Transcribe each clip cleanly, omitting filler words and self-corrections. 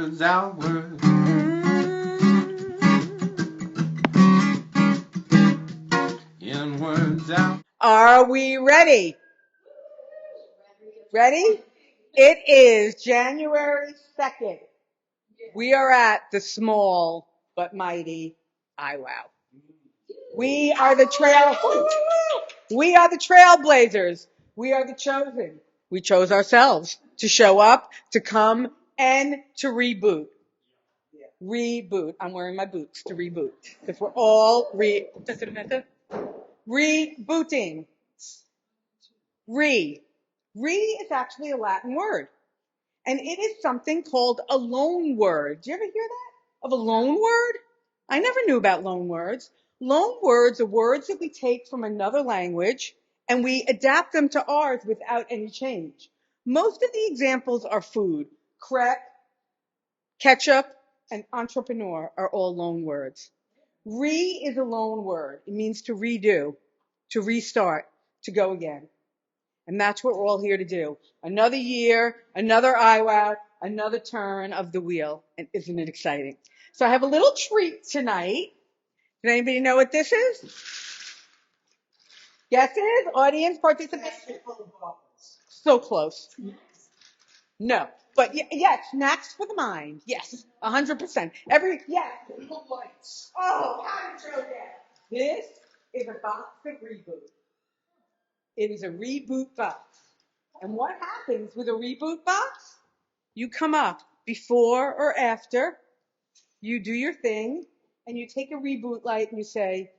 Inwards, outwards. Inwards, out. Are we ready? Ready? It is January 2nd. We are at the small but mighty IWOW. We are the trailblazers. We are the chosen. We chose ourselves to show up, to come, and to reboot. Reboot. I'm wearing my boots to reboot because we're all rebooting. Re is actually a Latin word, and it is something called a loan word. Do you ever hear that? Of a loan word? I never knew about loan words. Loan words are words that we take from another language and we adapt them to ours without any change. Most of the examples are food. Crepe, ketchup, and entrepreneur are all loan words. Re is a loan word. It means to redo, to restart, to go again. And that's what we're all here to do. Another year, another IWOW, another turn of the wheel. And isn't it exciting? So I have a little treat tonight. Does anybody know what this is? Guesses? Audience participation? So close. No. But yes, snacks for the mind. Yes, 100%. Yes. Oh, how to show that. This is a box of Reboot. It is a Reboot box. And what happens with a Reboot box? You come up before or after, you do your thing, and you take a Reboot light and you say,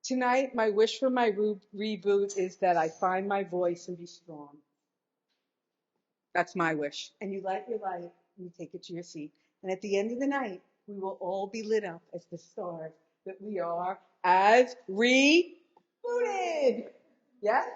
tonight my wish for my reboot is that I find my voice and be strong. That's my wish. And you light your light and you take it to your seat. And at the end of the night, we will all be lit up as the stars that we are as rebooted. Yes?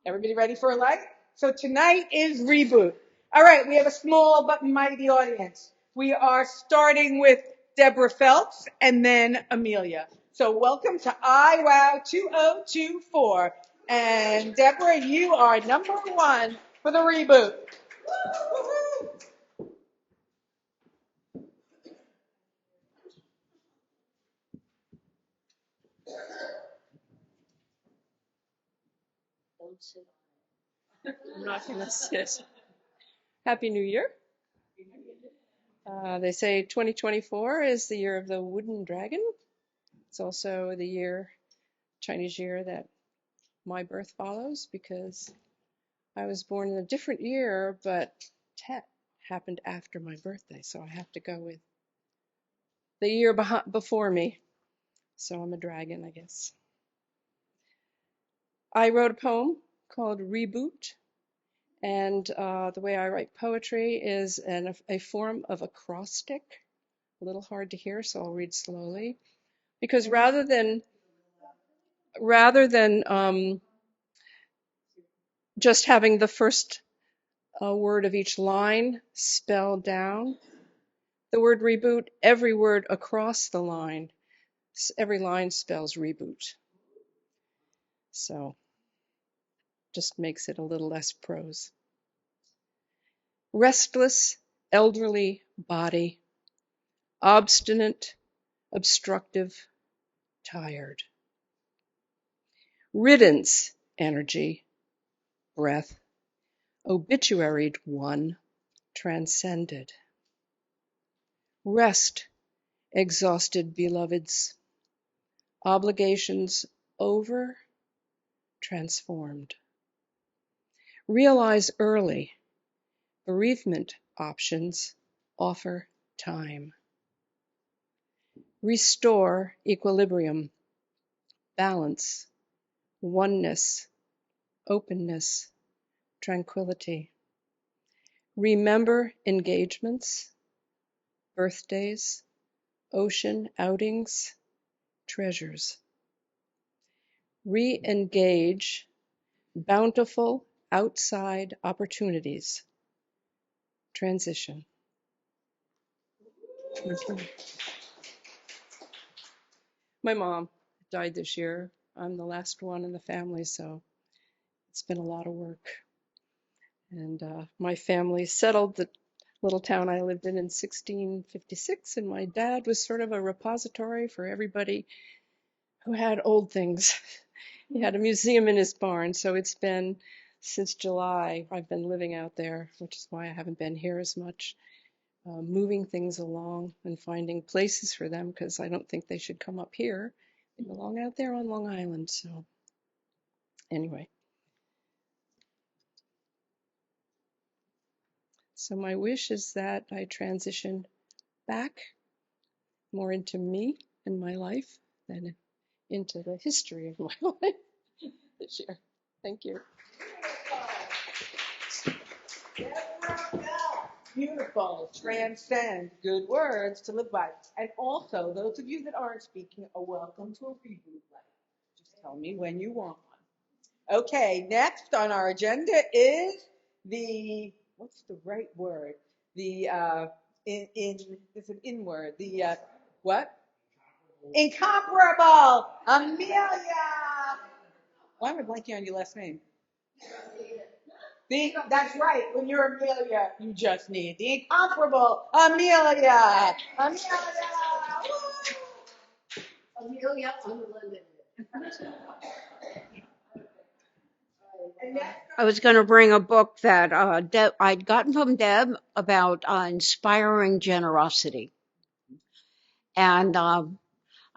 Everybody ready for a light? So tonight is Reboot. All right, we have a small but mighty audience. We are starting with Deborah Phelps and then Amelia. So welcome to IWOW 2024. And Deborah, you are number one for the reboot. I'm not going to sit. Happy New Year. They say 2024 is the year of the wooden dragon. It's also the Chinese year that my birth follows because I was born in a different year, but Tet happened after my birthday, so I have to go with the year before me. So I'm a dragon, I guess. I wrote a poem called Reboot. And the way I write poetry is a form of acrostic, a little hard to hear, so I'll read slowly. Because rather than just having the first word of each line spelled down, the word reboot, every word across the line, every line spells reboot. So just makes it a little less prose. Restless, elderly body, obstinate, obstructive, tired. Riddance, energy, breath, obituaried one, transcended. Rest, exhausted beloveds, obligations over, transformed. Realize early, bereavement options offer time. Restore equilibrium, balance, oneness, openness, tranquility. Remember engagements, birthdays, ocean outings, treasures. Re-engage bountiful outside opportunities. Transition. My mom died this year. I'm the last one in the family, so it's been a lot of work. And my family settled the little town I lived in 1656, and my dad was sort of a repository for everybody who had old things. He had a museum in his barn, so it's been since July I've been living out there, which is why I haven't been here as much, moving things along and finding places for them because I don't think they should come up here. They belong out there on Long Island. So anyway, so my wish is that I transition back more into me and my life than into the history of my life this year. Thank you. Beautiful. Transcend. Good words to live by. And also, those of you that aren't speaking are welcome to a reboot letter. Just tell me when you want one. Okay, next on our agenda is the, what's the right word? The, it's an in word. The, what? Incomparable Amelia. Why am I blanking on your last name? That's right. When you're Amelia, you just need the incomparable Amelia. Amelia. Amelia Unlimited. I was going to bring a book that I'd gotten from Deb about inspiring generosity. And I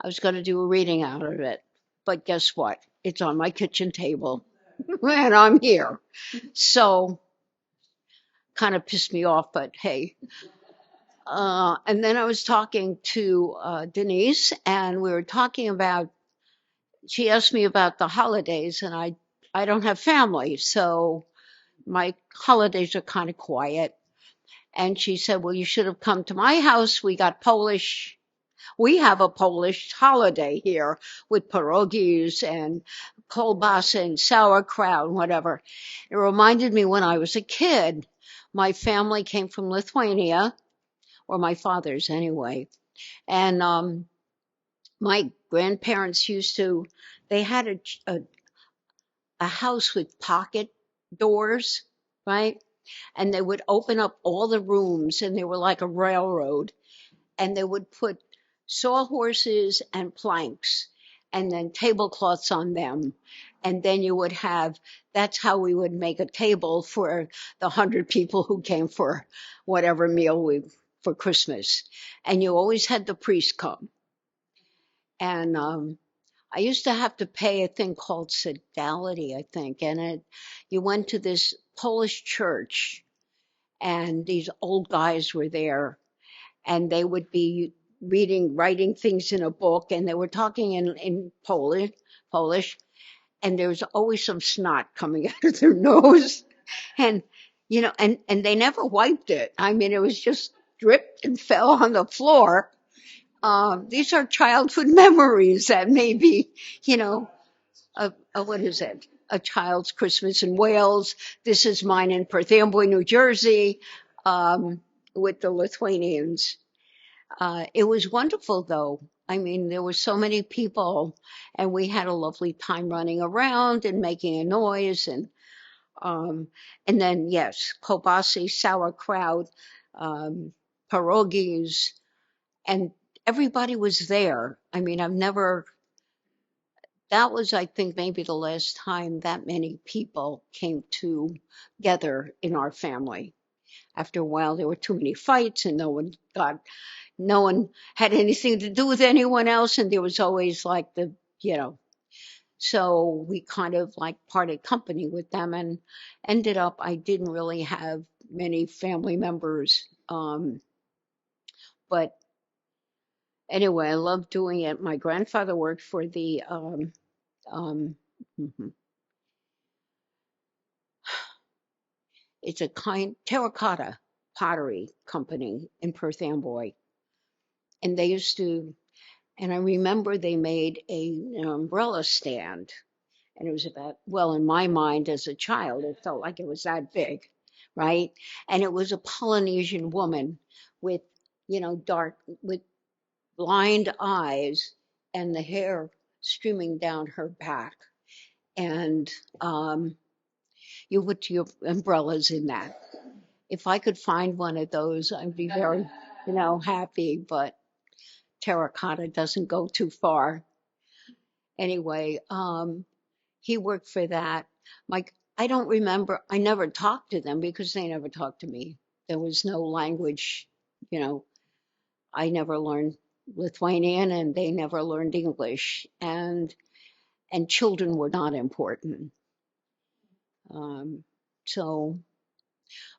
was going to do a reading out of it. But guess what? It's on my kitchen table. And I'm here. So kind of pissed me off, but hey. And then I was talking to Denise, and we were talking about, she asked me about the holidays, and I don't have family, so my holidays are kind of quiet. And she said, well, you should have come to my house. We got Polish. We have a Polish holiday here with pierogies and kolbasa and sauerkraut and whatever. It reminded me when I was a kid, my family came from Lithuania, or my father's anyway. And my grandparents they had a house with pocket doors, right? And they would open up all the rooms, and they were like a railroad. And they would put sawhorses and planks and then tablecloths on them. And then that's how we would make a table for the 100 people who came for whatever meal for Christmas. And you always had the priest come. And I used to have to pay a thing called sodality, I think. And you went to this Polish church, and these old guys were there, and they would be writing things in a book, and they were talking in Polish, and there was always some snot coming out of their nose. And, and they never wiped it. I mean, it was just dripped and fell on the floor. These are childhood memories that maybe, what is it? A child's Christmas in Wales. This is mine in Perth Amboy, New Jersey, with the Lithuanians. It was wonderful, though. I mean, there were so many people, and we had a lovely time running around and making a noise. And then, yes, kobasi, sauerkraut, pierogies, and everybody was there. I mean, that was, I think, maybe the last time that many people came together in our family. After a while, there were too many fights, and no one had anything to do with anyone else, and there was always like so we kind of like parted company with them, and ended up, I didn't really have many family members. But anyway, I loved doing it. My grandfather worked for the, it's a terracotta pottery company in Perth Amboy. And they used to, and I remember they made an umbrella stand. And it was in my mind as a child, it felt like it was that big, right? And it was a Polynesian woman with, with blind eyes and the hair streaming down her back. And you put your umbrellas in that. if I could find one of those, I'd be very, happy, but terracotta doesn't go too far. Anyway, he worked for that. Like, I don't remember, I never talked to them because they never talked to me. There was no language, you know, I never learned Lithuanian and they never learned English. And children were not important. Um, so,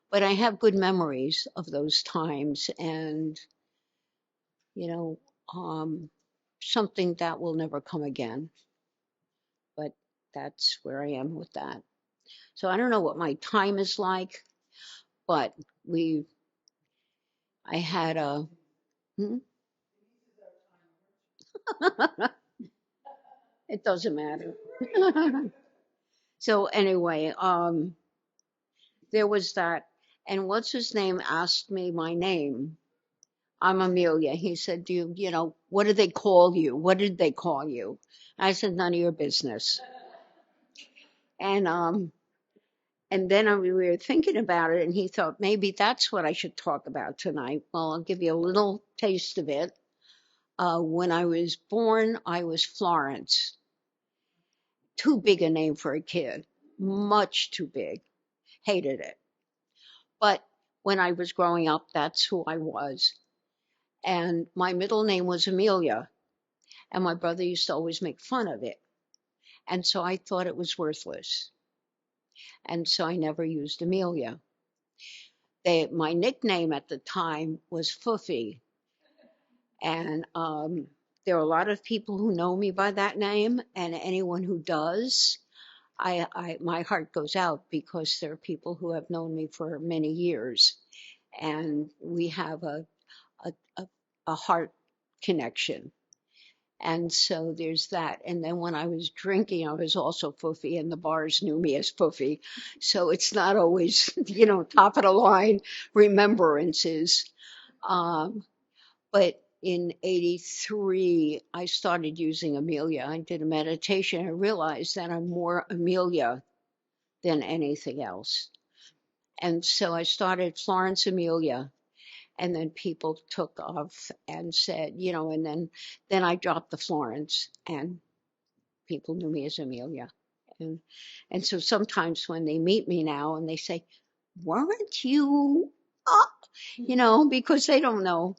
but I have good memories of those times and, you know, um, something that will never come again. But that's where I am with that. So I don't know what my time is like, but we, I had a, hmm? It doesn't matter. So anyway, there was that, and what's his name asked me my name. I'm Amelia. He said, what do they call you? What did they call you? I said, none of your business. And we were thinking about it, and he thought maybe that's what I should talk about tonight. Well, I'll give you a little taste of it. When I was born, I was Florence. Too big a name for a kid, much too big. Hated it. But when I was growing up, that's who I was. And my middle name was Amelia, and my brother used to always make fun of it. And so I thought it was worthless. And so I never used Amelia. My nickname at the time was Foofy. And there are a lot of people who know me by that name, and anyone who does, my heart goes out because there are people who have known me for many years, and we have a, a, a heart connection. And so there's that. And then when I was drinking, I was also Foofy, and the bars knew me as Foofy. So it's not always, top of the line remembrances. Um, but in 83, I started using Amelia. I did a meditation. I realized that I'm more Amelia than anything else. And so I started Florence Amelia. And then people took off and said, and then I dropped the Florence and people knew me as Amelia. And and so sometimes when they meet me now and they say, weren't you up? Because they don't know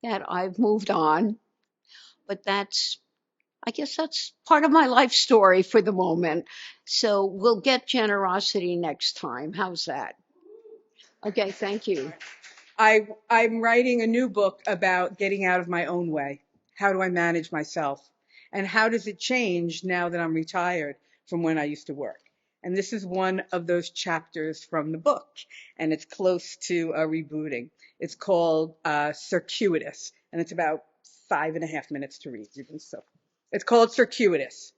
that I've moved on. But I guess that's part of my life story for the moment. So we'll get generosity next time. How's that? Okay, thank you. I'm writing a new book about getting out of my own way. How do I manage myself? And how does it change now that I'm retired from when I used to work? And this is one of those chapters from the book, and it's close to rebooting. It's called Circuitous, and it's about 5.5 minutes to read. So it's called Circuitous.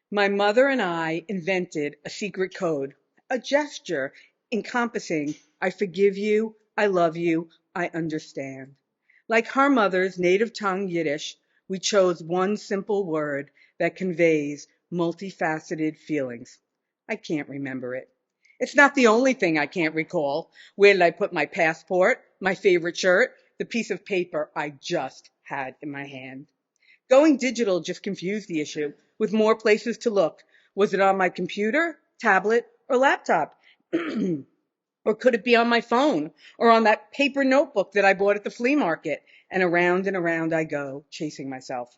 My mother and I invented a secret code, a gesture encompassing I forgive you, I love you, I understand. Like her mother's native tongue Yiddish, we chose one simple word that conveys multifaceted feelings. I can't remember it. It's not the only thing I can't recall. Where did I put my passport, my favorite shirt, the piece of paper I just had in my hand? Going digital just confused the issue, with more places to look. Was it on my computer, tablet, or laptop? Or could it be on my phone, or on that paper notebook that I bought at the flea market? And around I go, chasing myself.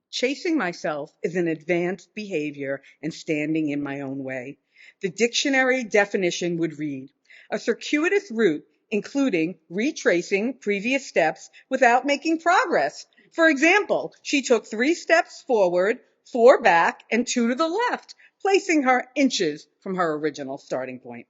Chasing myself is an advanced behavior and standing in my own way. The dictionary definition would read, a circuitous route including retracing previous steps without making progress. For example, she took 3 steps forward, 4 back, and 2 to the left, placing her inches from her original starting point.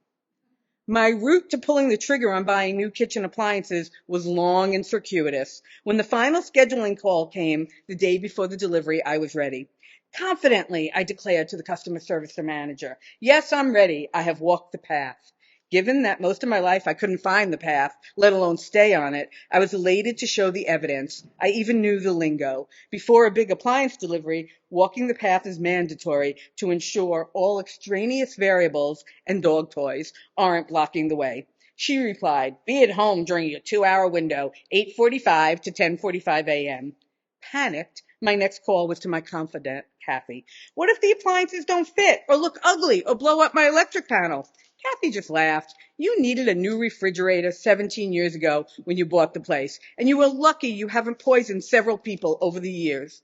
My route to pulling the trigger on buying new kitchen appliances was long and circuitous. When the final scheduling call came the day before the delivery, I was ready. Confidently, I declared to the customer service manager, yes, I'm ready. I have walked the path. Given that most of my life I couldn't find the path, let alone stay on it, I was elated to show the evidence. I even knew the lingo. Before a big appliance delivery, walking the path is mandatory to ensure all extraneous variables and dog toys aren't blocking the way. She replied, be at home during your 2-hour window, 8:45 to 10:45 a.m. Panicked, my next call was to my confidant, Kathy. What if the appliances don't fit or look ugly or blow up my electric panel? Kathy just laughed. You needed a new refrigerator 17 years ago when you bought the place, and you were lucky you haven't poisoned several people over the years.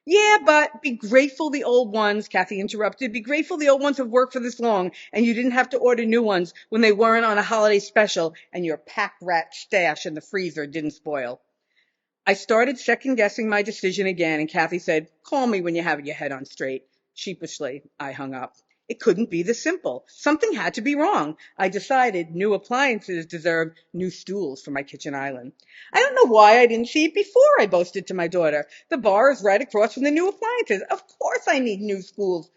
Yeah, but be grateful the old ones, Kathy interrupted. Be grateful the old ones have worked for this long and you didn't have to order new ones when they weren't on a holiday special and your pack rat stash in the freezer didn't spoil. I started second guessing my decision again, and Kathy said, call me when you have your head on straight. Sheepishly, I hung up. It couldn't be this simple. Something had to be wrong. I decided new appliances deserved new stools for my kitchen island. I don't know why I didn't see it before, I boasted to my daughter. The bar is right across from the new appliances. Of course I need new stools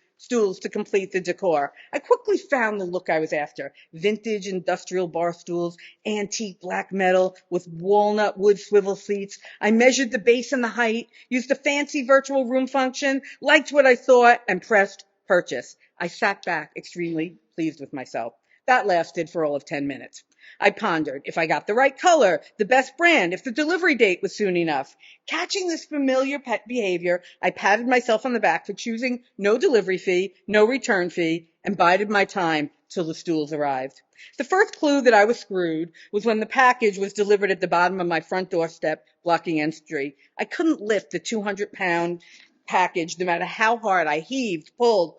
to complete the decor. I quickly found the look I was after. Vintage industrial bar stools, antique black metal with walnut wood swivel seats. I measured the base and the height, used a fancy virtual room function, liked what I saw, and pressed purchase. I sat back extremely pleased with myself. That lasted for all of 10 minutes. I pondered if I got the right color, the best brand, if the delivery date was soon enough. Catching this familiar pet behavior, I patted myself on the back for choosing no delivery fee, no return fee, and bided my time till the stools arrived. The first clue that I was screwed was when the package was delivered at the bottom of my front doorstep, blocking entry. I couldn't lift the 200-pound package no matter how hard I heaved, pulled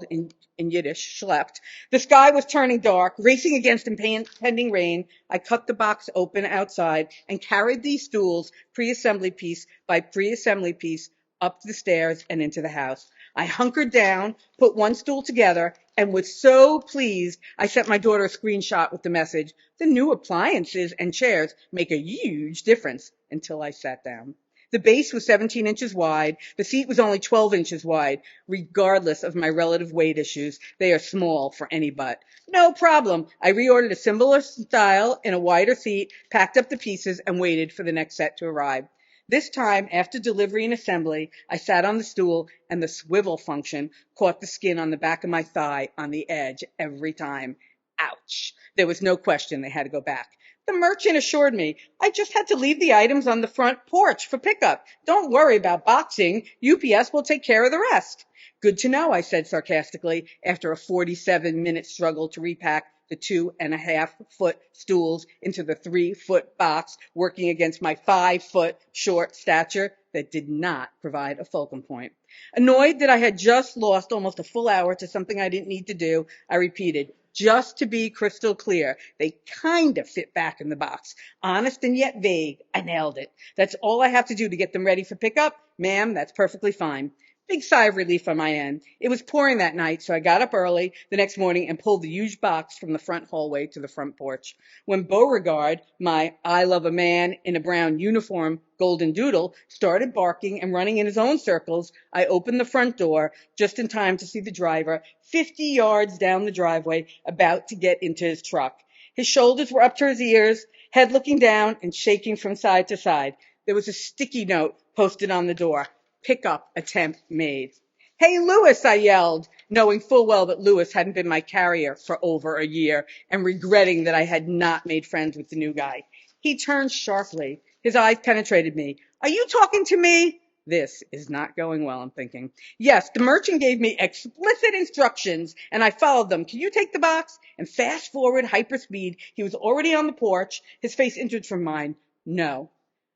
in Yiddish, schlepped. The sky was turning dark, racing against impending rain. I cut the box open outside and carried these stools, pre-assembly piece by pre-assembly piece, up the stairs and into the house. I hunkered down, put one stool together, and was so pleased I sent my daughter a screenshot with the message, the new appliances and chairs make a huge difference, until I sat down. The base was 17 inches wide. The seat was only 12 inches wide. Regardless of my relative weight issues, they are small for any butt. No problem. I reordered a similar style in a wider seat, packed up the pieces, and waited for the next set to arrive. This time, after delivery and assembly, I sat on the stool and the swivel function caught the skin on the back of my thigh on the edge every time. Ouch. There was no question they had to go back. The merchant assured me I just had to leave the items on the front porch for pickup. Don't worry about boxing. UPS will take care of the rest. Good to know, I said sarcastically, after a 47-minute struggle to repack the 2.5-foot stools into the 3-foot box, working against my 5-foot short stature that did not provide a fulcrum point. Annoyed that I had just lost almost a full hour to something I didn't need to do, I repeated, just to be crystal clear, they kind of fit back in the box. Honest and yet vague. I nailed it. That's all I have to do to get them ready for pickup? Ma'am, that's perfectly fine. Big sigh of relief on my end. It was pouring that night, so I got up early the next morning and pulled the huge box from the front hallway to the front porch. When Beauregard, my I love a man in a brown uniform golden doodle, started barking and running in his own circles, I opened the front door just in time to see the driver 50 yards down the driveway about to get into his truck. His shoulders were up to his ears, head looking down and shaking from side to side. There was a sticky note posted on the door. Pickup attempt made. Hey, Lewis, I yelled, knowing full well that Lewis hadn't been my carrier for over a year and regretting that I had not made friends with the new guy. He turned sharply. His eyes penetrated me. Are you talking to me? This is not going well, I'm thinking. Yes, the merchant gave me explicit instructions and I followed them. Can you take the box? And fast forward, hyperspeed, he was already on the porch, his face inches from mine. No.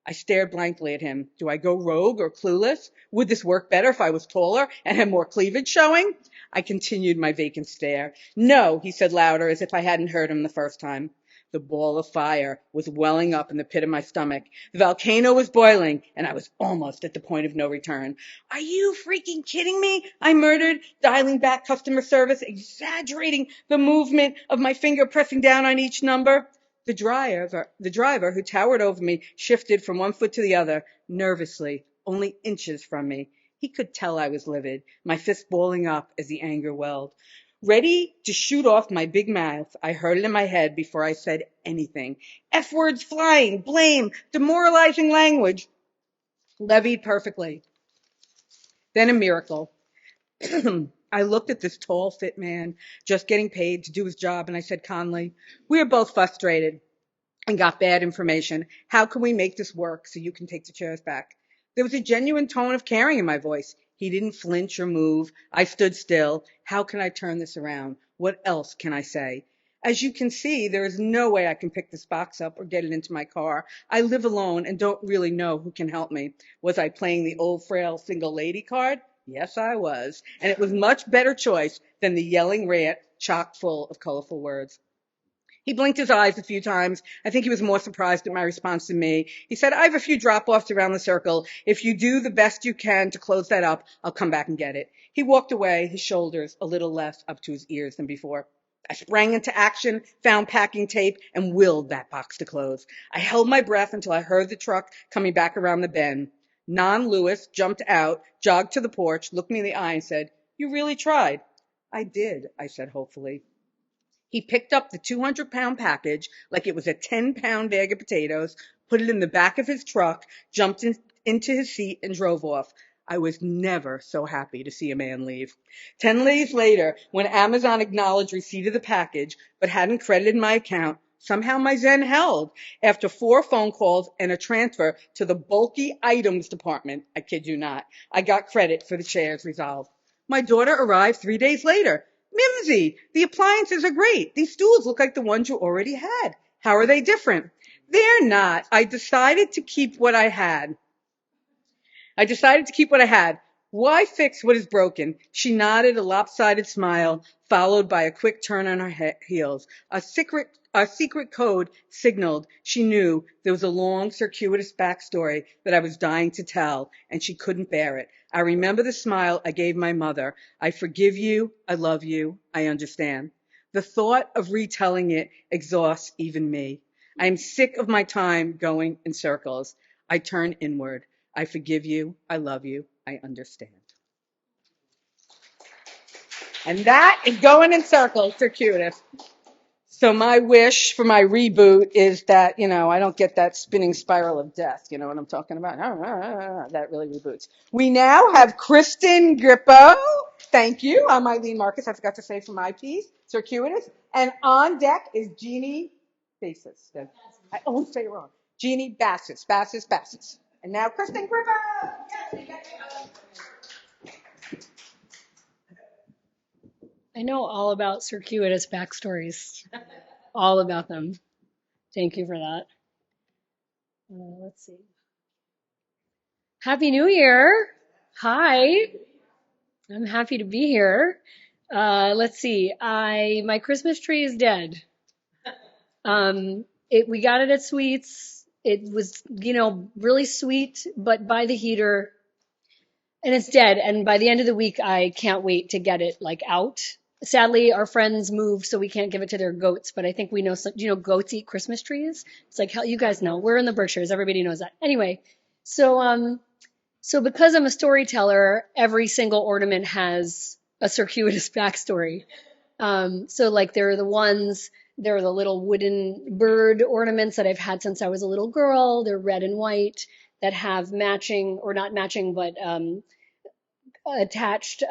I stared blankly at him. Do I go rogue or clueless? Would this work better if I was taller and had more cleavage showing? I continued my vacant stare. No, he said louder, as if I hadn't heard him the first time. The ball of fire was welling up in the pit of my stomach. The volcano was boiling, and I was almost at the point of no return. Are you freaking kidding me? I murmured, dialing back customer service, exaggerating the movement of my finger pressing down on each number. The driver who towered over me shifted from one foot to the other, nervously, only inches from me. He could tell I was livid, my fist balling up as the anger welled. Ready to shoot off my big mouth, I heard it in my head before I said anything. F-words flying, blame, demoralizing language, levied perfectly. Then a miracle. I looked at this tall, fit man just getting paid to do his job, and I said, Conley, we are both frustrated and got bad information. How can we make this work so you can take the chairs back? There was a genuine tone of caring in my voice. He didn't flinch or move. I stood still. How can I turn this around? What else can I say? As you can see, there is no way I can pick this box up or get it into my car. I live alone and don't really know who can help me. Was I playing the old frail single lady card? Yes, I was. And it was much better choice than the yelling rant chock full of colorful words. He blinked his eyes a few times. I think he was more surprised at my response than me. He said, I have a few drop-offs around the circle. If you do the best you can to close that up, I'll come back and get it. He walked away, his shoulders a little less up to his ears than before. I sprang into action, found packing tape, and willed that box to close. I held my breath until I heard the truck coming back around the bend. Non-Lewis jumped out, jogged to the porch, looked me in the eye, and said, You really tried. I did, I said hopefully. He picked up the 200-pound package like it was a 10-pound bag of potatoes, put it in the back of his truck, jumped into his seat, and drove off. I was never so happy to see a man leave. 10 days later, when Amazon acknowledged receipt of the package but hadn't credited my account, somehow my Zen held. After 4 phone calls and a transfer to the bulky items department, I kid you not, I got credit for the chairs resolved. My daughter arrived 3 days later. Mimsy, the appliances are great. These stools look like the ones you already had. How are they different? They're not. I decided to keep what I had. Why fix what is broken? She nodded, a lopsided smile, followed by a quick turn on her heels. A secret code signaled she knew there was a long, circuitous backstory that I was dying to tell, and she couldn't bear it. I remember the smile I gave my mother. I forgive you. I love you. I understand. The thought of retelling it exhausts even me. I am sick of my time going in circles. I turn inward. I forgive you. I love you. I understand. And that is going in circles, circuitous. So my wish for my reboot is that, I don't get that spinning spiral of death. You know what I'm talking about? That really reboots. We now have Kristen Grippo. Thank you. I'm Eileen Marcus. I forgot to say for my piece, circuitous. And on deck is Jeannie Bassis. I always say it wrong. Jeannie Bassis. And now Kristen Grippo. I know all about circuitous backstories, all about them. Thank you for that. Let's see. Happy New Year. Hi. I'm happy to be here. Let's see. My Christmas tree is dead. We got it at Sweets. It was, really sweet, but by the heater, and it's dead. And by the end of the week, I can't wait to get it out. Sadly, our friends moved, so we can't give it to their goats. But I think we know some. Goats eat Christmas trees? It's like, hell, you guys know. We're in the Berkshires. Everybody knows that. Anyway, so because I'm a storyteller, every single ornament has a circuitous backstory. There are the little wooden bird ornaments that I've had since I was a little girl. They're red and white that have matching, or not matching, but attached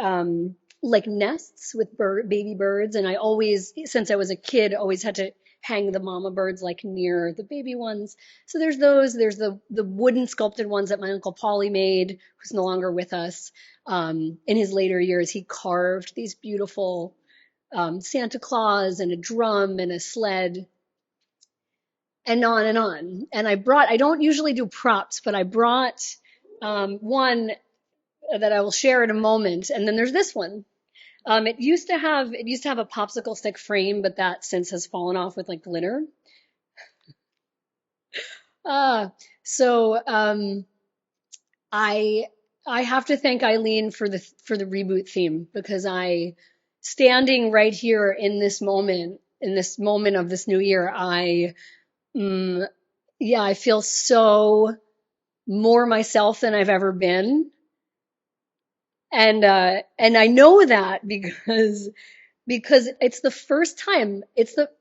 nests with baby birds. And I always, since I was a kid, always had to hang the mama birds near the baby ones. So there's those. There's the wooden sculpted ones that my Uncle Paulie made, who's no longer with us. In his later years, he carved these beautiful Santa Claus and a drum and a sled and on and on. And I don't usually do props, but I brought one that I will share in a moment. And then there's this one. It used to have a popsicle stick frame, but that since has fallen off with glitter. I have to thank Eileen for the reboot theme, because standing right here in this moment of this new year, I feel so more myself than I've ever been. And I know that because it's the first time,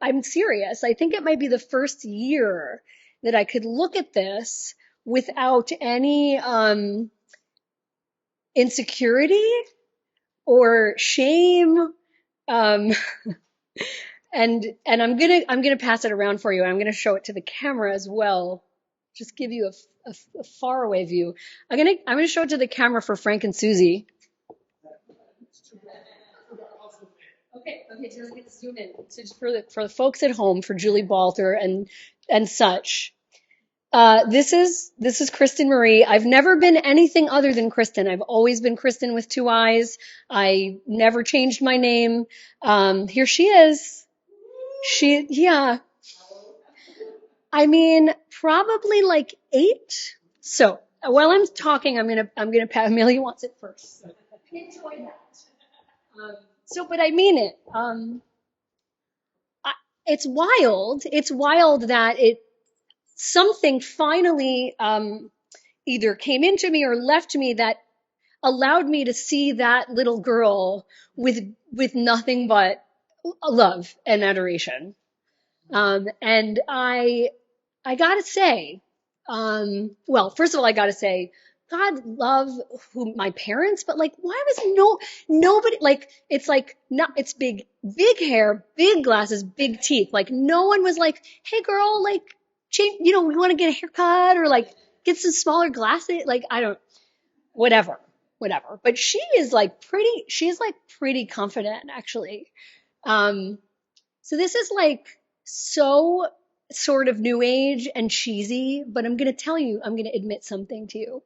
I'm serious. I think it might be the first year that I could look at this without any insecurity or shame. Um, and I'm gonna pass it around for you. I'm gonna show it to the camera as well. Just give you a far away view. I'm gonna show it to the camera for Frank and Susie. Okay, so let's zoom in. So just for the folks at home, for Julie Balter and such. This is Kristen Marie. I've never been anything other than Kristen. I've always been Kristen with 2 eyes. I never changed my name. Here she is. Yeah. I mean, probably like 8. So while I'm talking, I'm gonna pat. Amelia wants it first. So enjoy that. But I mean it. It's wild. It's wild that something finally either came into me or left me that allowed me to see that little girl with nothing but love and adoration. And I gotta say, well, first of all, I gotta say, God love my parents, but like, why was nobody, like, it's like, not, it's big hair, big glasses, big teeth. Like, no one was like, hey girl, like, change, we want to get a haircut or like, get some smaller glasses. Like, I don't, whatever. But she's like pretty confident, actually. So this is like so sort of new age and cheesy, but I'm going to admit something to you.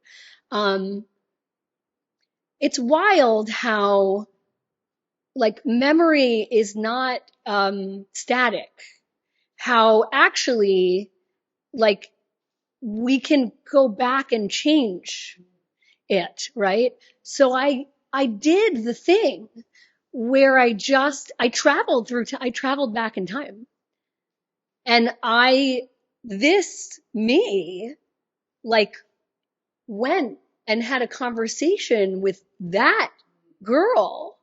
It's wild how like memory is not static. How actually like we can go back and change it, right? So I did the thing where I traveled back in time. And me, like, went and had a conversation with that girl.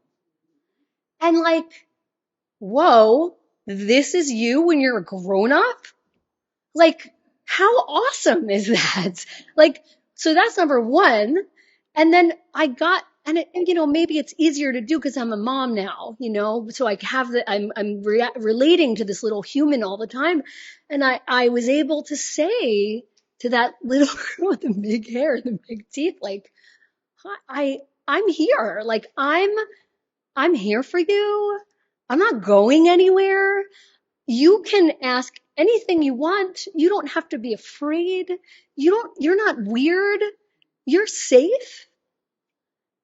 And like, whoa, this is you when you're a grown up? Like, how awesome is that? Like, so that's number one. And then maybe it's easier to do because I'm a mom now, so I have I'm relating to this little human all the time. And I was able to say to that little girl with the big hair and the big teeth, like, I'm here. Like, I'm here for you. I'm not going anywhere. You can ask anything you want. You don't have to be afraid. You're not weird. You're safe.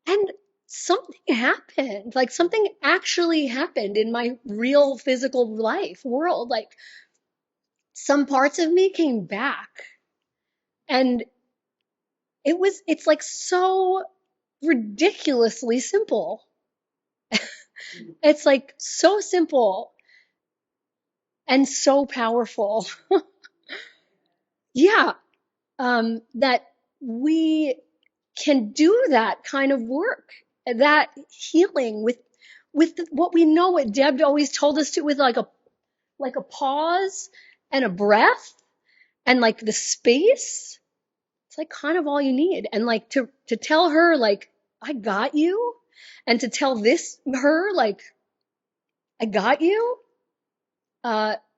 And something happened. Like something actually happened in my real physical life world. Like some parts of me came back. And it's like so ridiculously simple. It's like so simple and so powerful. Yeah. That we can do that kind of work, that healing with what we know, what Deb always told us to, with like a pause and a breath and like the space. It's like kind of all you need. And like to tell her like, I got you. And to tell her like, I got you.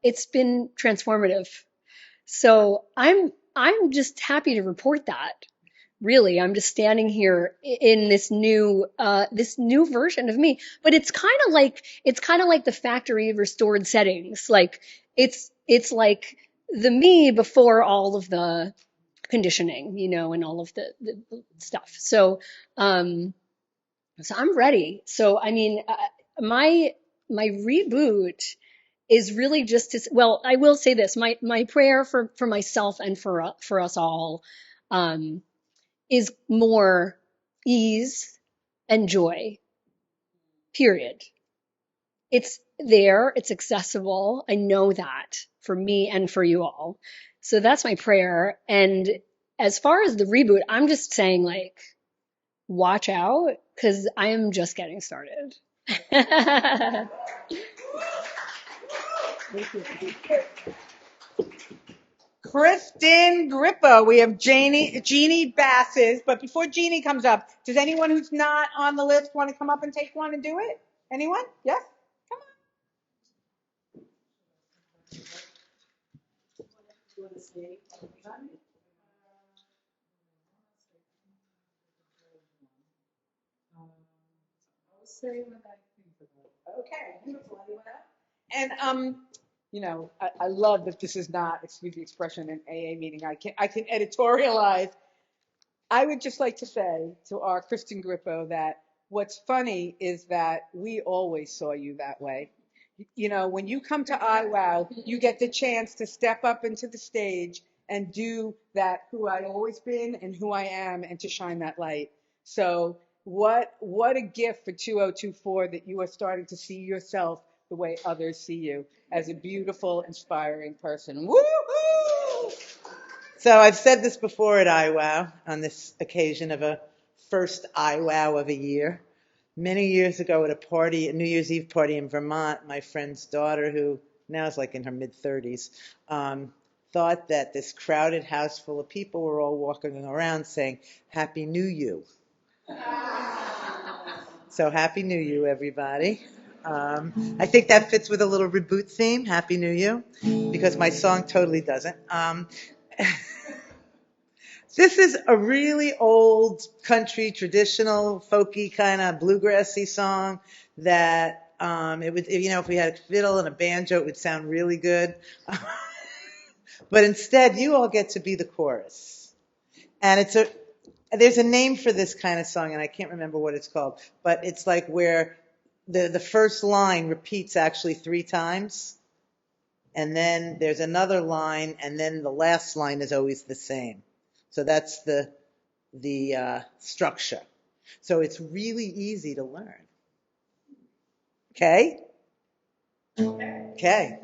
It's been transformative. So I'm just happy to report that. Really, I'm just standing here in this new version of me. But it's kind of like the factory of restored settings. Like it's like the me before all of the conditioning, and all of the stuff. So I'm ready. So I mean, my reboot is really just well, I will say this, my prayer for myself and for us all, is more ease and joy, period. It's there, it's accessible. I know that for me and for you all. So that's my prayer. And as far as the reboot, I'm just saying like, watch out, because I am just getting started. Thank you. Kristen Grippo. We have Jeannie Basses. But before Jeannie comes up, does anyone who's not on the list want to come up and take one and do it? Anyone? Yes? Come on. Okay, beautiful. Anyone else? And I love that this is not, excuse the expression, an AA meeting. I can editorialize. I would just like to say to our Kristen Grippo that what's funny is that we always saw you that way. When you come to iWow, you get the chance to step up into the stage and do that who I always been and who I am and to shine that light. So what a gift for 2024 that you are starting to see yourself the way others see you as a beautiful, inspiring person. Woo-hoo! So I've said this before at iWow on this occasion of a first iWow of a year. Many years ago at a New Year's Eve party in Vermont, my friend's daughter, who now is like in her mid-30s, thought that this crowded house full of people were all walking around saying, Happy New You. So Happy New You, everybody. I think that fits with a little Reboot theme, Happy New You, because my song totally doesn't. This is a really old country, traditional, folky kind of bluegrassy song that it would, if we had a fiddle and a banjo, it would sound really good. But instead, you all get to be the chorus. And there's a name for this kind of song, and I can't remember what it's called, but it's like where the first line repeats actually 3 times. And then there's another line, and then the last line is always the same. So that's the structure. So it's really easy to learn. Okay? Okay.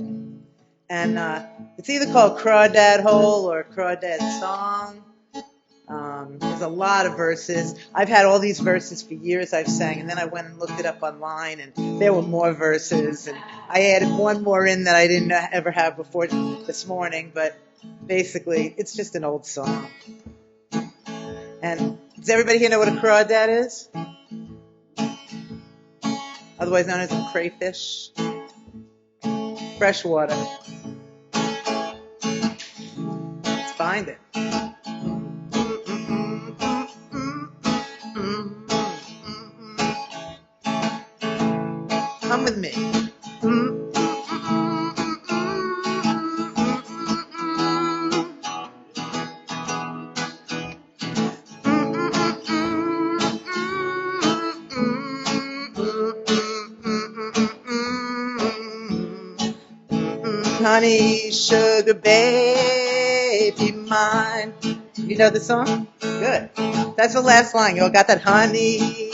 And it's either called Crawdad Hole or Crawdad Song. There's a lot of verses. I've had all these verses for years I've sang, and then I went and looked it up online, and there were more verses. And I added one more in that I didn't ever have before this morning, but basically, it's just an old song. And does everybody here know what a crawdad is? Otherwise known as a crayfish. Freshwater. Let's find it. Come with me. Honey, sugar, baby mine. You know the song? Good. That's the last line. You all got that? Honey,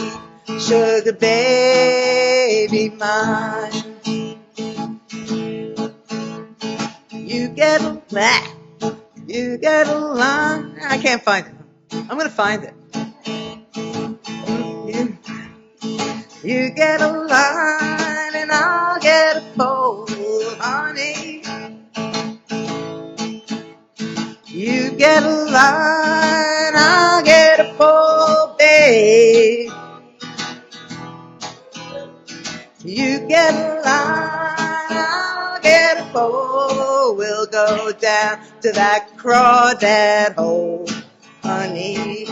sugar, baby mine. You get a line. I can't find it. I'm going to find it. You get a line and I'll get a pole, honey. You get a line, I'll get a pole, babe. You get a line, I'll get a pole. We'll go down to that crawdad hole, honey,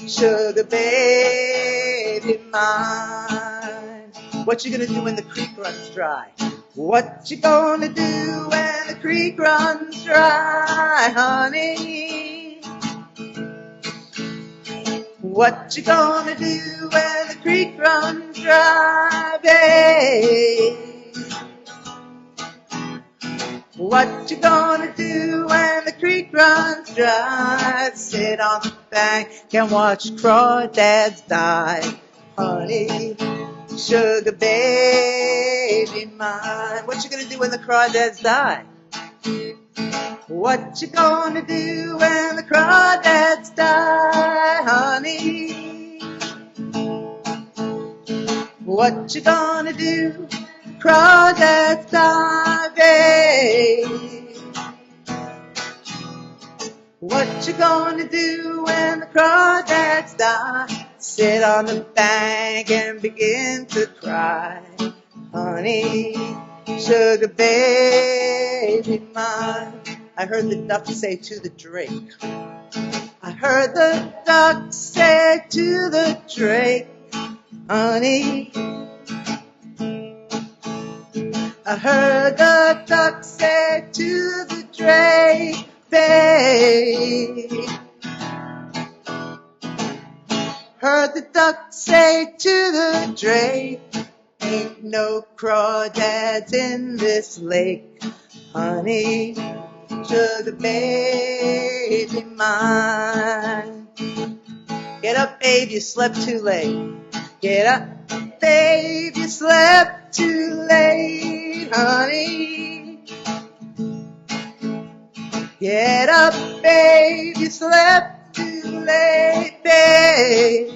sugar baby mine. What you gonna do when the creek runs dry? What you gonna do when the creek runs dry, honey? What you gonna do when the creek runs dry, babe? What you gonna do when the creek runs dry? Sit on the bank and watch crawdads die, honey, sugar baby mine. What you gonna do when the crawdads die? What you gonna do when the crawdads die, honey? What you gonna do? Crawdads die, babe. What you gonna do when the crawdads die? Sit on the bank and begin to cry. Honey, sugar baby mine. I heard the duck say to the drake. I heard the duck say to the drake. Honey, I heard the duck say to the drake, babe. Heard the duck say to the drake, ain't no crawdads in this lake. Honey, sugar baby mine. Get up, babe, you slept too late. Get up, babe, you slept too late, honey. Get up, babe, you slept too late, babe.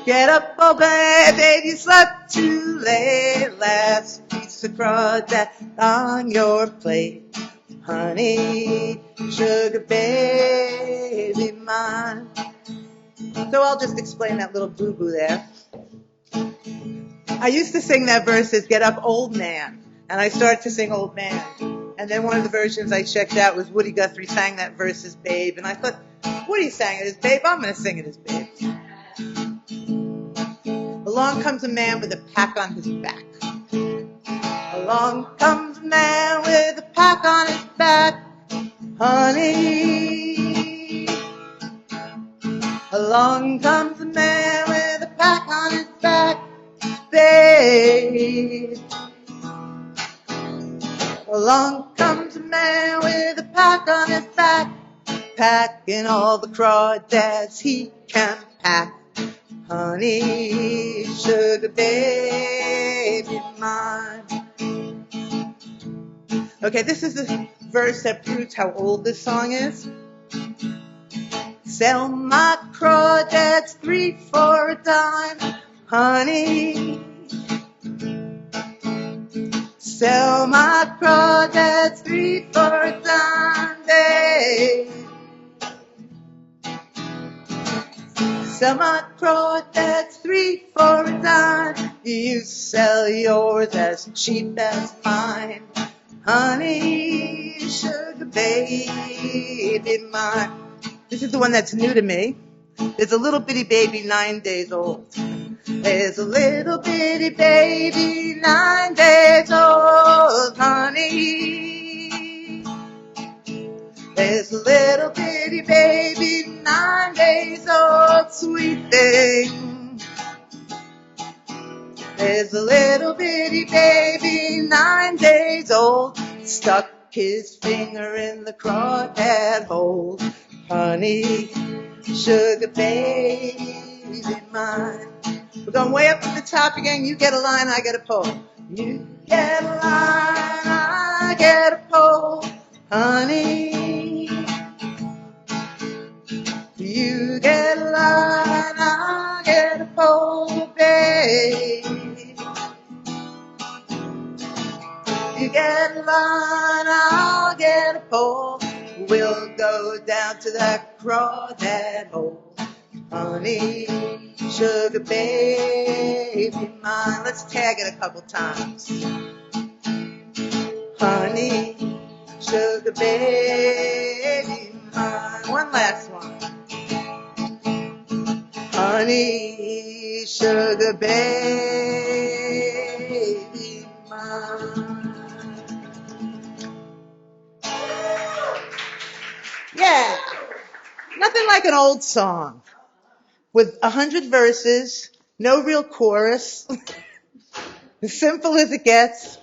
Get up, oh babe, you slept too late. Last piece of crawdad on your plate, honey, sugar baby mine. So I'll just explain that little boo-boo there. I used to sing that verse as Get Up Old Man, and I started to sing Old Man. And then one of the versions I checked out was Woody Guthrie sang that verse as Babe, and I thought, Woody sang it as Babe, I'm going to sing it as Babe. Along comes a man with a pack on his back. Along comes a man with a pack on his back, honey. Along comes a man with a pack on his back, babe. Along comes a man with a pack on his back, packing all the crawdads he can pack. Honey, sugar baby mine. Okay, this is the verse that proves how old this song is. Sell my crawdads 3 for a dime, honey. Sell my crawdads 3 for a dime, babe. Sell my crawdads 3 for a dime. You sell yours as cheap as mine, honey, sugar baby mine. This is the one that's new to me. There's a little bitty baby 9 days old. There's a little bitty baby 9 days old, honey. There's a little bitty baby 9 days old, sweet thing. There's a little bitty baby 9 days old, stuck his finger in the crawdad hole. Honey, sugar baby mine. We're going way up to the top again. You get a line, I get a pole. You get a line, I get a pole, honey. You get a line, I get a pole, babe. You get a line, I'll get a pole. We'll go down to that crawdad hole, honey, sugar baby mine. Let's tag it a couple times. Honey, sugar baby mine. One last one. Honey, sugar baby mine. Yeah, nothing like an old song with 100 verses, no real chorus, as simple as it gets.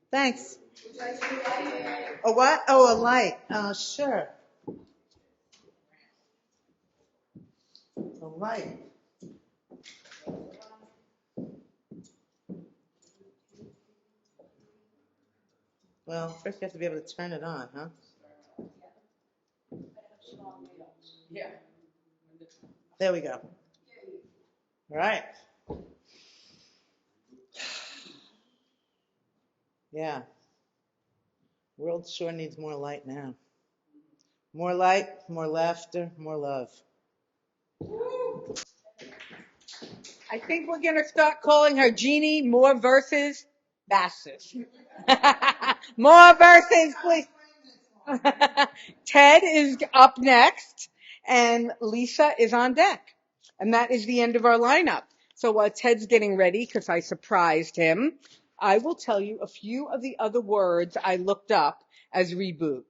Thanks. A what? Oh, a light. Oh, sure. A light. Well, first you have to be able to turn it on, huh? Yeah. There we go. All right. Yeah. World sure needs more light now. More light, more laughter, more love. I think we're going to start calling her Jeannie More Verses Basses. More verses, please. Ted is up next, and Lisa is on deck. And that is the end of our lineup. So while Ted's getting ready, because I surprised him, I will tell you a few of the other words I looked up as reboot.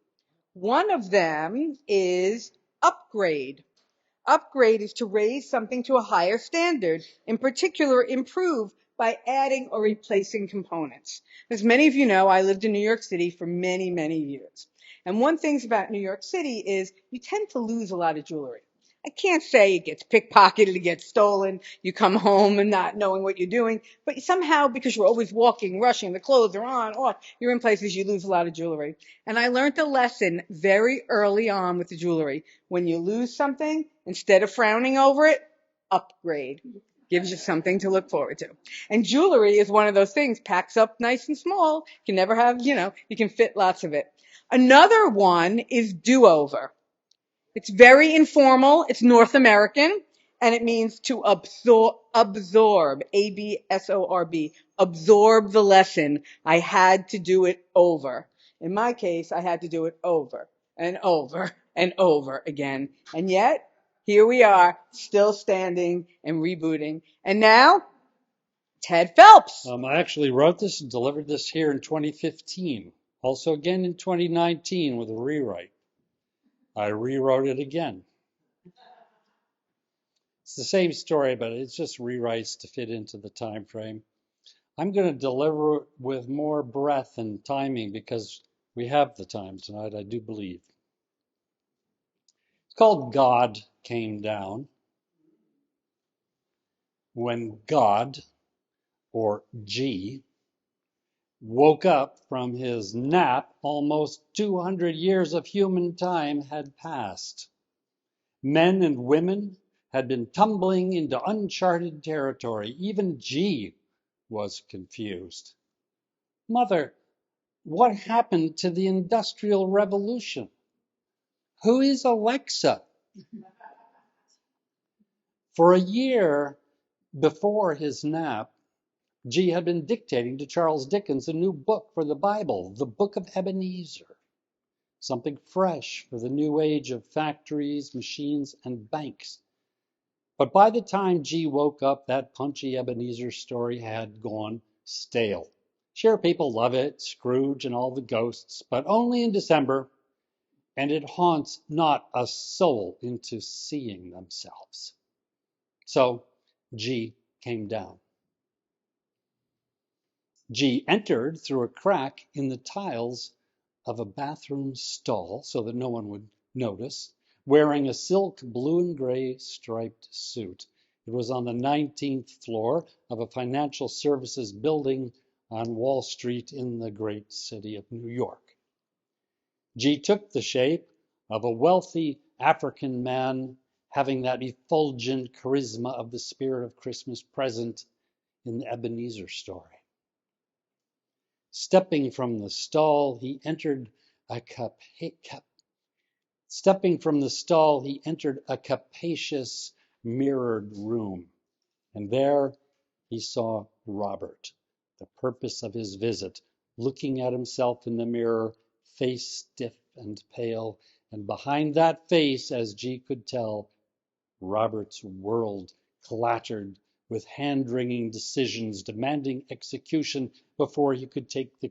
One of them is upgrade. Upgrade is to raise something to a higher standard, in particular improve by adding or replacing components. As many of you know, I lived in New York City for many, many years. And one thing about New York City is you tend to lose a lot of jewelry. I can't say it gets pickpocketed, it gets stolen, you come home and not knowing what you're doing, but somehow because you're always walking, rushing, the clothes are on, off, you're in places you lose a lot of jewelry. And I learned a lesson very early on with the jewelry. When you lose something, instead of frowning over it, upgrade. Gives you something to look forward to. And jewelry is one of those things, packs up nice and small. You can never have, you can fit lots of it. Another one is do-over. It's very informal. It's North American. And it means to absorb, absorb, absorb the lesson. I had to do it over. In my case, I had to do it over and over and over again. And yet, here we are, still standing and rebooting. And now, Ted Phelps. I actually wrote this and delivered this here in 2015. Also again in 2019 with a rewrite. I rewrote it again. It's the same story, but it's just rewrites to fit into the time frame. I'm going to deliver it with more breath and timing because we have the time tonight, I do believe. It's called God Came Down. When God, or G, woke up from his nap, almost 200 years of human time had passed. Men and women had been tumbling into uncharted territory. Even G was confused. Mother, what happened to the Industrial Revolution? Who is Alexa? For a year before his nap, G had been dictating to Charles Dickens a new book for the Bible, the Book of Ebenezer. Something fresh for the new age of factories, machines, and banks. But by the time G woke up, that punchy Ebenezer story had gone stale. Sure, people love it, Scrooge and all the ghosts, but only in December, and it haunts not a soul into seeing themselves. So G came down. G entered through a crack in the tiles of a bathroom stall so that no one would notice, wearing a silk blue and gray striped suit. It was on the 19th floor of a financial services building on Wall Street in the great city of New York. G took the shape of a wealthy African man having that effulgent charisma of the spirit of Christmas present in the Ebenezer story. Stepping from the stall, he entered a capacious mirrored room, and there he saw Robert, the purpose of his visit, looking at himself in the mirror, face stiff and pale, and behind that face, as G could tell, Robert's world clattered with hand-wringing decisions demanding execution before he could take the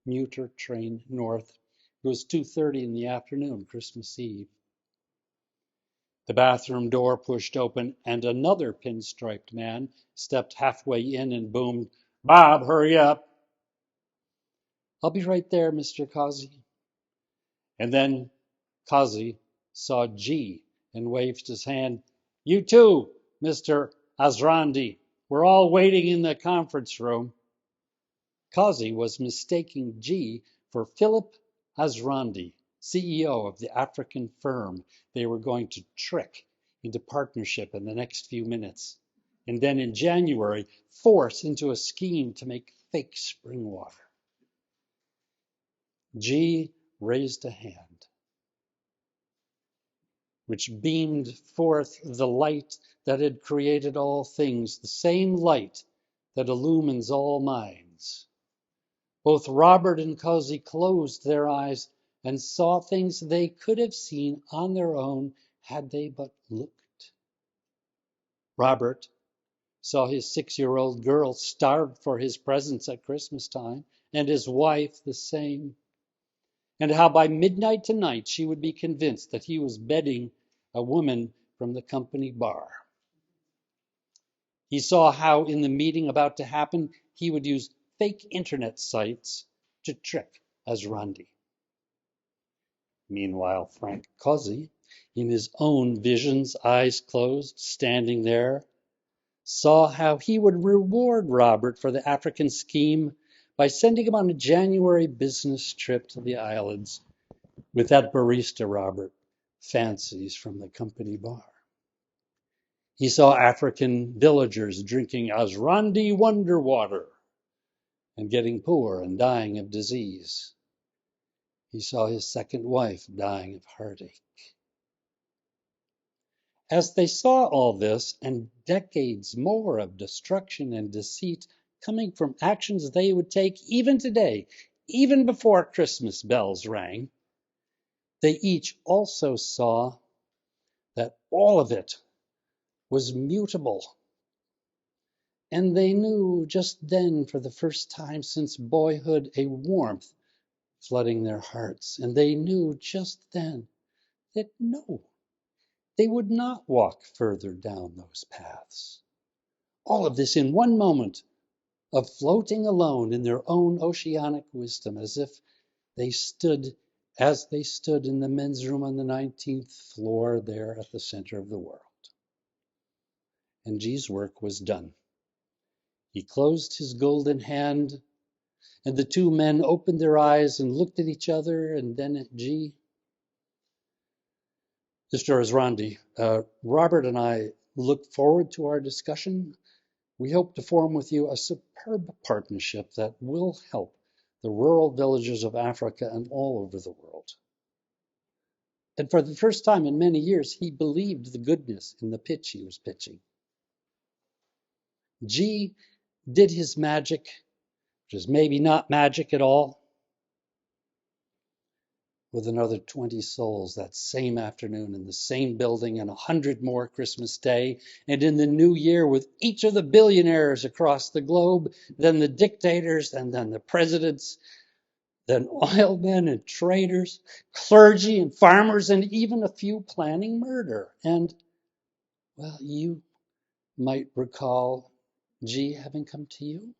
commuter train north. It was 2:30 in the afternoon, Christmas Eve. The bathroom door pushed open, and another pinstriped man stepped halfway in and boomed, "Bob, hurry up." "I'll be right there, Mr. Causey." And then Causey saw G and waved his hand. "You too, Mr. Azrandi. We're all waiting in the conference room." Causey was mistaking G for Philip Azrandi, CEO of the African firm they were going to trick into partnership in the next few minutes, and then in January force into a scheme to make fake spring water. G raised a hand, which beamed forth the light that had created all things, the same light that illumines all minds. Both Robert and Cozy closed their eyes and saw things they could have seen on their own had they but looked. Robert saw his 6-year-old girl starved for his presents at Christmas time, and his wife the same, and how by midnight tonight she would be convinced that he was bedding a woman from the company bar. He saw how in the meeting about to happen, he would use fake internet sites to trick Azrandi. Meanwhile, Frank Cozy, in his own visions, eyes closed, standing there, saw how he would reward Robert for the African scheme by sending him on a January business trip to the islands with that barista Robert fancies from the company bar. He saw African villagers drinking Azrandi Wonder Water and getting poor and dying of disease. He saw his second wife dying of heartache. As they saw all this and decades more of destruction and deceit coming from actions they would take even today, even before Christmas bells rang, they each also saw that all of it was mutable. And they knew just then, for the first time since boyhood, a warmth flooding their hearts. And they knew just then that no, they would not walk further down those paths. All of this in one moment of floating alone in their own oceanic wisdom, as they stood in the men's room on the 19th floor there at the center of the world. And G's work was done. He closed his golden hand, and the two men opened their eyes and looked at each other and then at G. Mr. Azrandi, Robert and I look forward to our discussion. We hope to form with you a superb partnership that will help the rural villages of Africa and all over the world. And for the first time in many years, he believed the goodness in the pitch he was pitching. G did his magic, which is maybe not magic at all, with another 20 souls that same afternoon in the same building, and 100 more Christmas Day, and in the new year with each of the billionaires across the globe, then the dictators, and then the presidents, then oil men and traders, clergy and farmers, and even a few planning murder. And, well, you might recall G having come to you.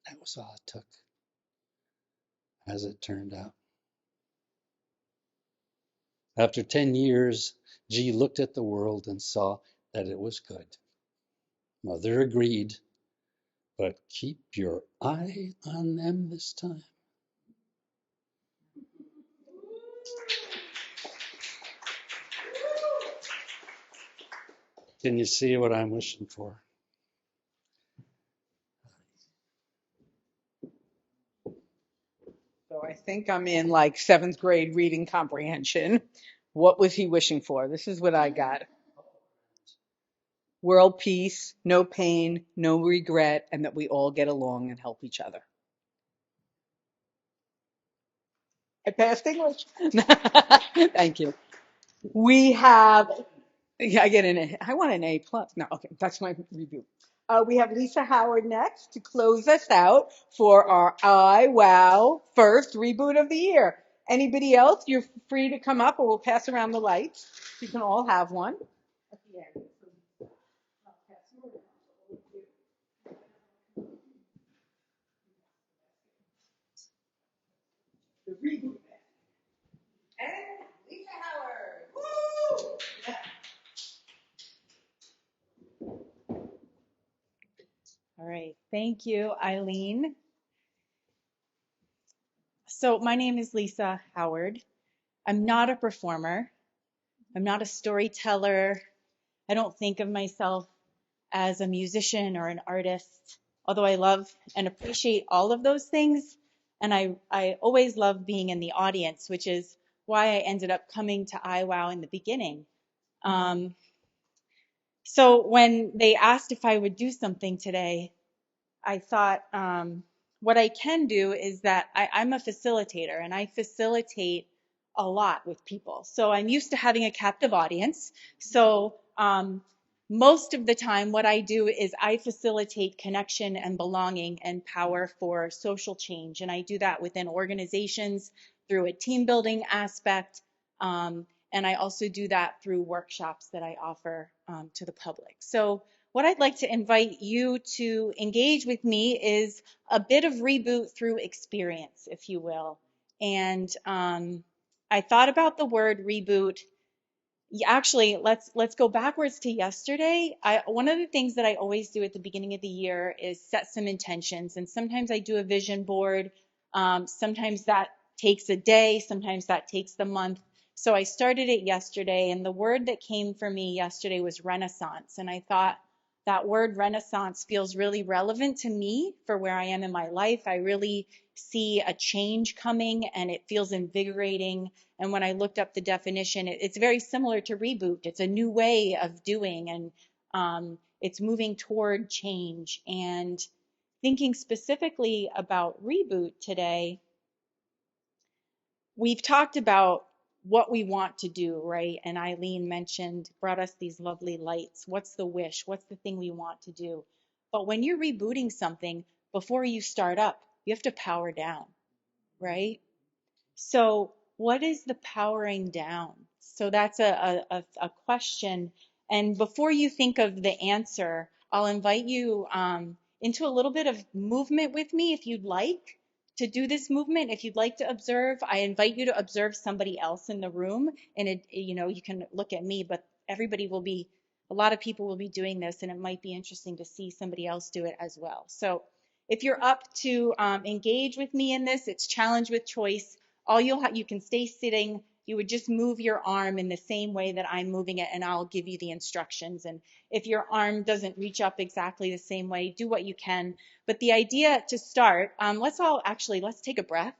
That was all it took, as it turned out. After 10 years, G looked at the world and saw that it was good. Mother agreed, but keep your eye on them this time. Can you see what I'm wishing for? So I think I'm in like 7th grade reading comprehension. What was he wishing for? This is what I got. World peace, no pain, no regret, and that we all get along and help each other. I passed English. Thank you. We have, yeah, I get an A. I want an A plus. No, okay, that's my review. We have Lisa Howard next to close us out for our wow first reboot of the year. Anybody else? You're free to come up, or we'll pass around the lights. You can all have one at the end. The reboot. And Lisa Howard. Woo! All right. Thank you, Eileen. So my name is Lisa Howard. I'm not a performer. I'm not a storyteller. I don't think of myself as a musician or an artist. Although I love and appreciate all of those things, And I always love being in the audience, which is why I ended up coming to iWow in the beginning. Um, so when they asked if I would do something today, I thought what I can do is that I'm a facilitator and I facilitate a lot with people. So I'm used to having a captive audience. So most of the time, what I do is I facilitate connection and belonging and power for social change. And I do that within organizations through a team building aspect. And I also do that through workshops that I offer to the public. So what I'd like to invite you to engage with me is a bit of reboot through experience, if you will. And I thought about the word reboot. Actually, let's go backwards to yesterday. One of the things that I always do at the beginning of the year is set some intentions, and sometimes I do a vision board. Sometimes that takes a day, sometimes that takes the month. So I started it yesterday, and the word that came for me yesterday was renaissance, and I thought that word renaissance feels really relevant to me for where I am in my life. I really see a change coming, and it feels invigorating. And when I looked up the definition, it's very similar to reboot. It's a new way of doing, and it's moving toward change. And thinking specifically about reboot today, we've talked about what we want to do, right? And Eileen brought us these lovely lights. What's the wish? What's the thing we want to do? But when you're rebooting something, before you start up, you have to power down, right? So what is the powering down? So that's a question. And before you think of the answer, I'll invite you into a little bit of movement with me if you'd like to do this movement. If you'd like to observe, I invite you to observe somebody else in the room. And you can look at me, but a lot of people will be doing this, and it might be interesting to see somebody else do it as well. So if you're up to engage with me in this, it's challenge with choice. You can stay sitting. You would just move your arm in the same way that I'm moving it, and I'll give you the instructions. And if your arm doesn't reach up exactly the same way, do what you can. But the idea to start, let's take a breath.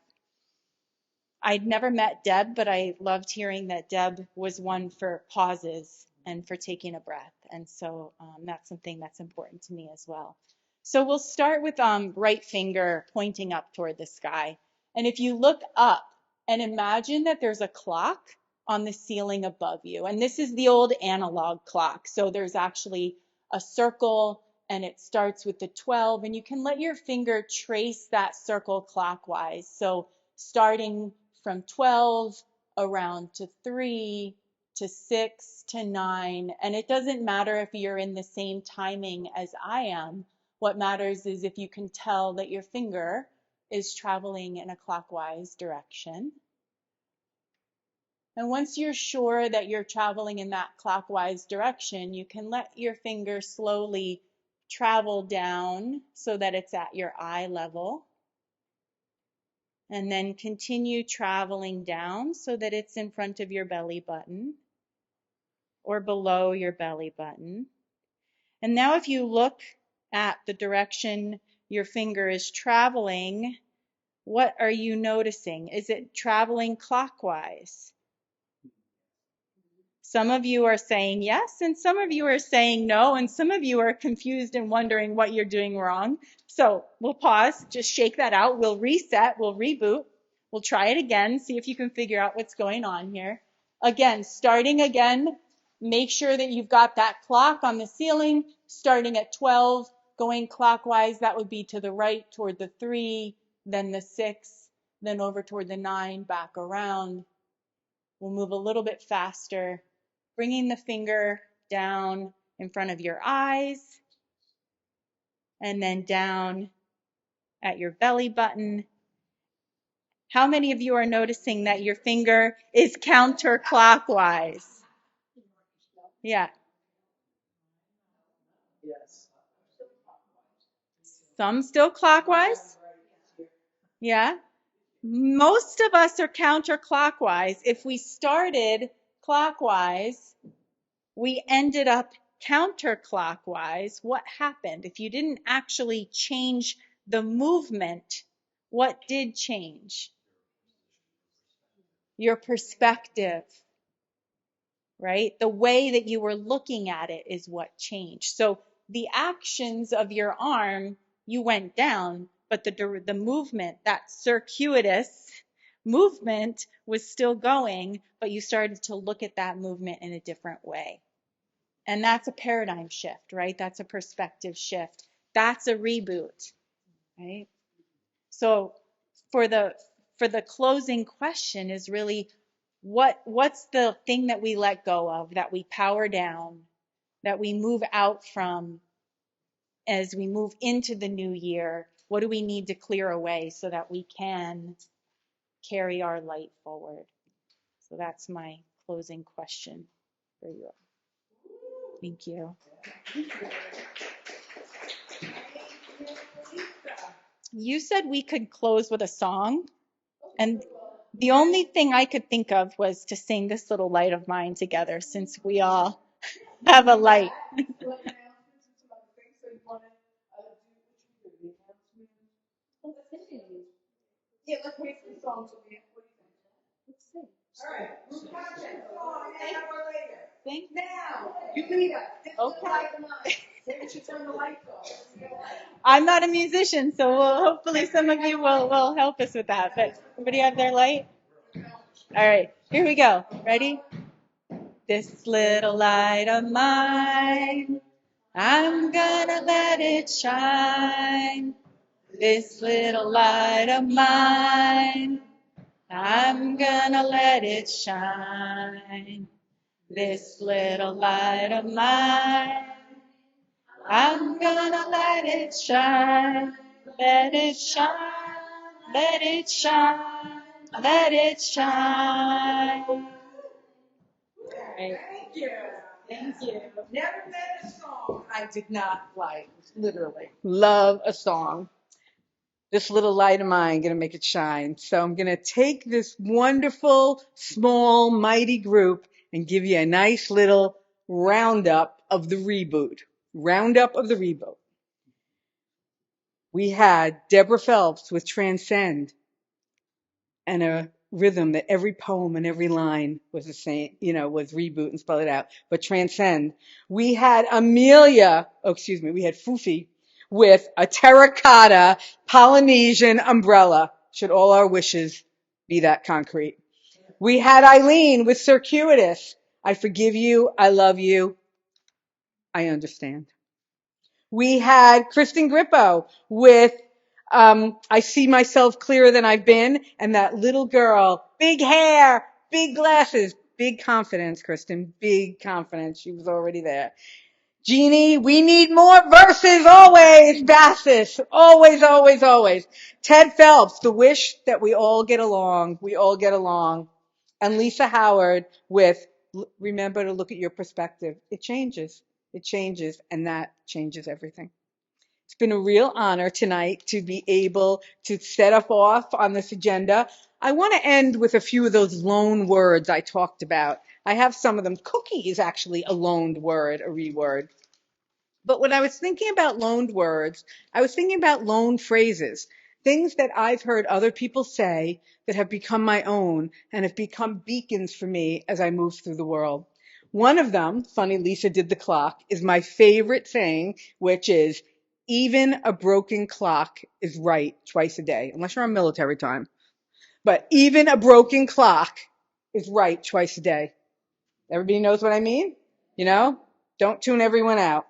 I'd never met Deb, but I loved hearing that Deb was one for pauses and for taking a breath. And so that's something that's important to me as well. So we'll start with right finger pointing up toward the sky. And if you look up and imagine that there's a clock on the ceiling above you, and this is the old analog clock. So there's actually a circle and it starts with the 12, and you can let your finger trace that circle clockwise. So starting from 12 around to 3 to 6 to 9. And it doesn't matter if you're in the same timing as I am. What matters is if you can tell that your finger is traveling in a clockwise direction. And once you're sure that you're traveling in that clockwise direction, you can let your finger slowly travel down so that it's at your eye level. And then continue traveling down so that it's in front of your belly button or below your belly button. And now if you look at the direction your finger is traveling, what are you noticing? Is it traveling clockwise? Some of you are saying yes, and some of you are saying no, and some of you are confused and wondering what you're doing wrong. So we'll pause, just shake that out. We'll reset, we'll reboot. We'll try it again, see if you can figure out what's going on here. Again, starting again, make sure that you've got that clock on the ceiling, starting at 12, going clockwise. That would be to the right toward the 3, then the 6, then over toward the 9, back around. We'll move a little bit faster, bringing the finger down in front of your eyes and then down at your belly button. How many of you are noticing that your finger is counterclockwise? Yeah. Some still clockwise? Yeah. Most of us are counterclockwise. If we started clockwise, we ended up counterclockwise. What happened? If you didn't actually change the movement, What did change? Your perspective, right? The way that you were looking at it is what changed. So the actions of your arm, you went down, but the movement, that circuitous movement was still going, but you started to look at that movement in a different way. And that's a paradigm shift, right? That's a perspective shift. That's a reboot, right? So for the closing question is really what's the thing that we let go of, that we power down, that we move out from as we move into the new year? What do we need to clear away so that we can carry our light forward? So that's my closing question for you all. Thank you. You said we could close with a song, and the only thing I could think of was to sing This Little Light of Mine together, since we all have a light. Yeah, let's wait for the song to be. Let's sing. All right. We'll watch it. An hour later. Thank Now, you lead us. Okay. Maybe we should turn the lights off. I'm not a musician, so hopefully some of you will help us with that. But everybody have their light? All right, here we go. Ready? This little light of mine, I'm gonna let it shine. This little light of mine, I'm gonna let it shine. This little light of mine, I'm gonna let it shine. Let it shine. Let it shine. Let it shine. All right. Thank you. Thank you. Never met a song I did not like. Literally. Love a song. This little light of mine, gonna make it shine. So I'm gonna take this wonderful, small, mighty group and give you a nice little roundup of the reboot. Roundup of the reboot. We had Deborah Phelps with Transcend and a rhythm that every poem and every line was the same, was reboot and spell it out, but Transcend. We had we had Fufi with a terracotta Polynesian umbrella. Should all our wishes be that concrete. We had Eileen with Circuitous. I forgive you. I love you. I understand. We had Kristen Grippo with I See Myself Clearer Than I've Been, and that little girl, big hair, big glasses, big confidence, Kristen, big confidence. She was already there. Jeannie, we need more verses always. Bassis, always, always, always. Ted Phelps, the wish that we all get along. We all get along. And Lisa Howard with remember to look at your perspective. It changes. It changes, and that changes everything. It's been a real honor tonight to be able to set up off on this agenda. I want to end with a few of those loan words I talked about. I have some of them. Cookie is actually a loaned word, a reword. But when I was thinking about loaned words, I was thinking about loaned phrases, things that I've heard other people say that have become my own and have become beacons for me as I move through the world. One of them, funny Lisa did the clock, is my favorite saying, which is, even a broken clock is right twice a day, unless you're on military time. But even a broken clock is right twice a day. Everybody knows what I mean? Don't tune everyone out.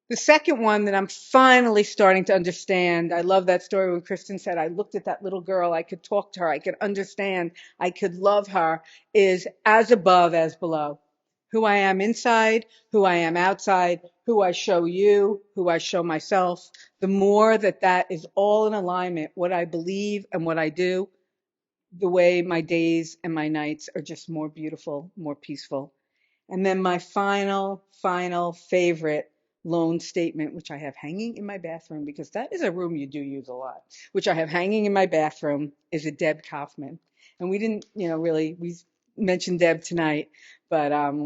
The second one that I'm finally starting to understand, I love that story when Kristen said, I looked at that little girl, I could talk to her, I could understand, I could love her, is as above, as below. Who I am inside, who I am outside, who I show you, who I show myself. The more that is all in alignment, what I believe and what I do, the way my days and my nights are just more beautiful, more peaceful. And then my final favorite loan statement, which I have hanging in my bathroom, because that is a room you do use a lot, which I have hanging in my bathroom, is a Deb Kaufman. And we didn't, we mentioned Deb tonight, but, I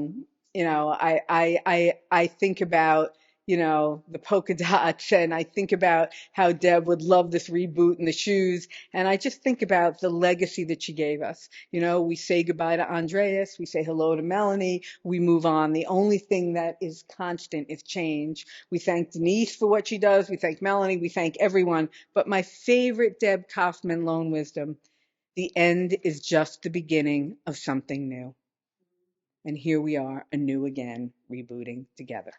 think about, the polka dots, and I think about how Deb would love this reboot and the shoes. And I just think about the legacy that she gave us. We say goodbye to Andreas, we say hello to Melanie, we move on. The only thing that is constant is change. We thank Denise for what she does, we thank Melanie, we thank everyone. But my favorite Deb Kaufman lone wisdom: the end is just the beginning of something new. And here we are, anew again, rebooting together.